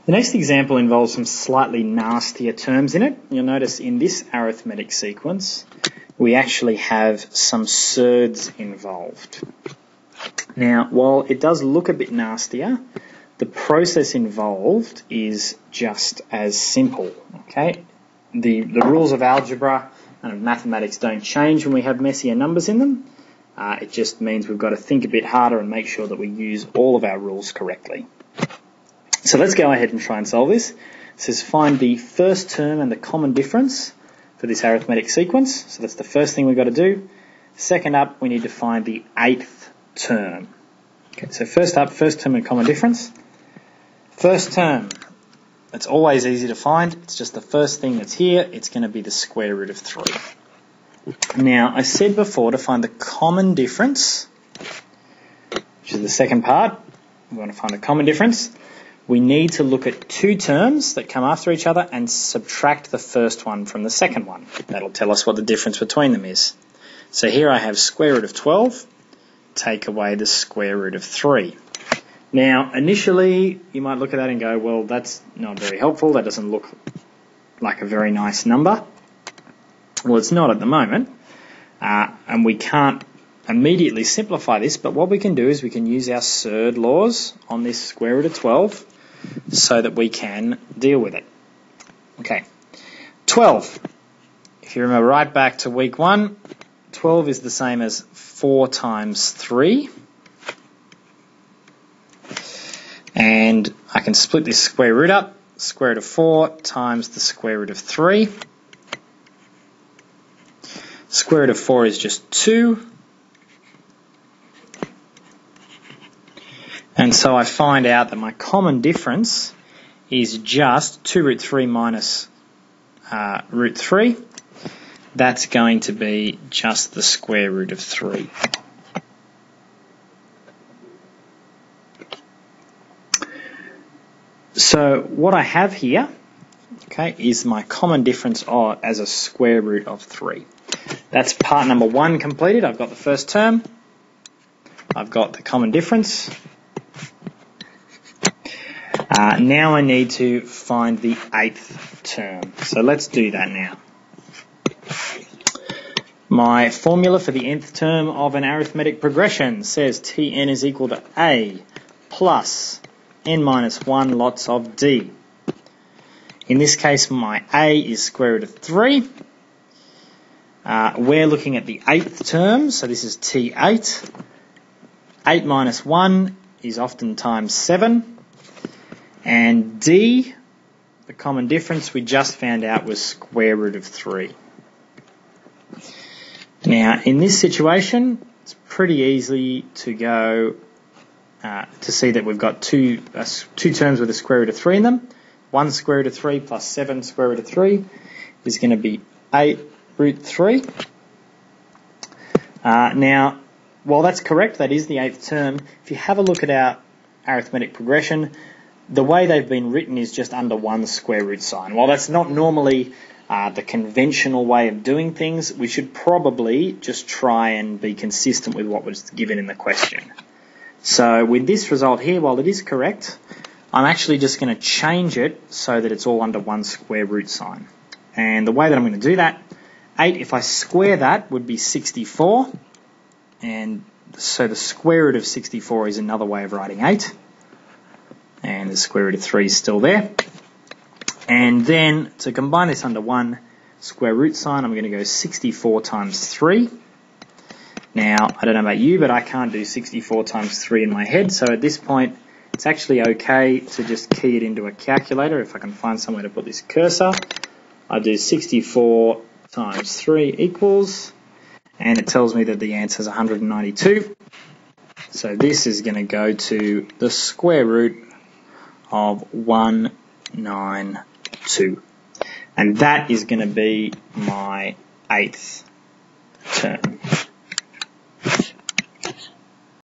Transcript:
The next example involves some slightly nastier terms in it. You'll notice in this arithmetic sequence, we actually have some surds involved. Now, while it does look a bit nastier, the process involved is just as simple, okay? The rules of algebra and of mathematics don't change when we have messier numbers in them. It just means we've got to think a bit harder and make sure that we use all of our rules correctly. So let's go ahead and try and solve this. It says find the first term and the common difference for this arithmetic sequence. So that's the first thing we've got to do. Second up, we need to find the 8th term. Okay, so first up, first term and common difference. First term, it's always easy to find. It's just the first thing that's here. It's going to be the square root of 3. Now, I said before to find the common difference, which is the second part, we want to find the common difference. We need to look at two terms that come after each other and subtract the first one from the second one. That'll tell us what the difference between them is. So here I have square root of 12, take away the square root of 3. Now, initially, you might look at that and go, well, that's not very helpful. That doesn't look like a very nice number. Well, it's not at the moment, and we can't immediately simplify this, but what we can do is we can use our surd laws on this square root of 12 so that we can deal with it. Okay, 12. If you remember right back to week 1, 12 is the same as 4 times 3. And I can split this square root up. Square root of 4 times the square root of 3. Square root of 4 is just 2. And so I find out that my common difference is just 2 root 3 minus root 3. That's going to be just the square root of 3. So what I have here, okay, is my common difference as a square root of 3. That's part number 1 completed. I've got the first term. I've got the common difference. Now I need to find the 8th term. So let's do that now. My formula for the nth term of an arithmetic progression says Tn is equal to A plus n minus 1 lots of D. In this case, my A is square root of 3. We're looking at the 8th term, so this is T8. 8 minus 1 is oftentimes 7. And D, the common difference we just found out was square root of 3. Now, in this situation, it's pretty easy to go to see that we've got two terms with a square root of 3 in them. 1 square root of 3 plus 7 square root of 3 is going to be 8 root 3. Now, while that's correct, that is the 8th term, if you have a look at our arithmetic progression, the way they've been written is just under 1 square root sign. While that's not normally the conventional way of doing things, we should probably just try and be consistent with what was given in the question. So with this result here, while it is correct, I'm actually just going to change it so that it's all under 1 square root sign. And the way that I'm going to do that, 8, if I square that, would be 64. And so the square root of 64 is another way of writing 8. And the square root of 3 is still there. And then to combine this under 1 square root sign, I'm going to go 64 times 3. Now, I don't know about you, but I can't do 64 times 3 in my head. So at this point, it's actually okay to just key it into a calculator. If I can find somewhere to put this cursor, I do 64 times 3 equals, and it tells me that the answer is 192. So this is going to go to the square root of 192. And that is going to be my 8th term.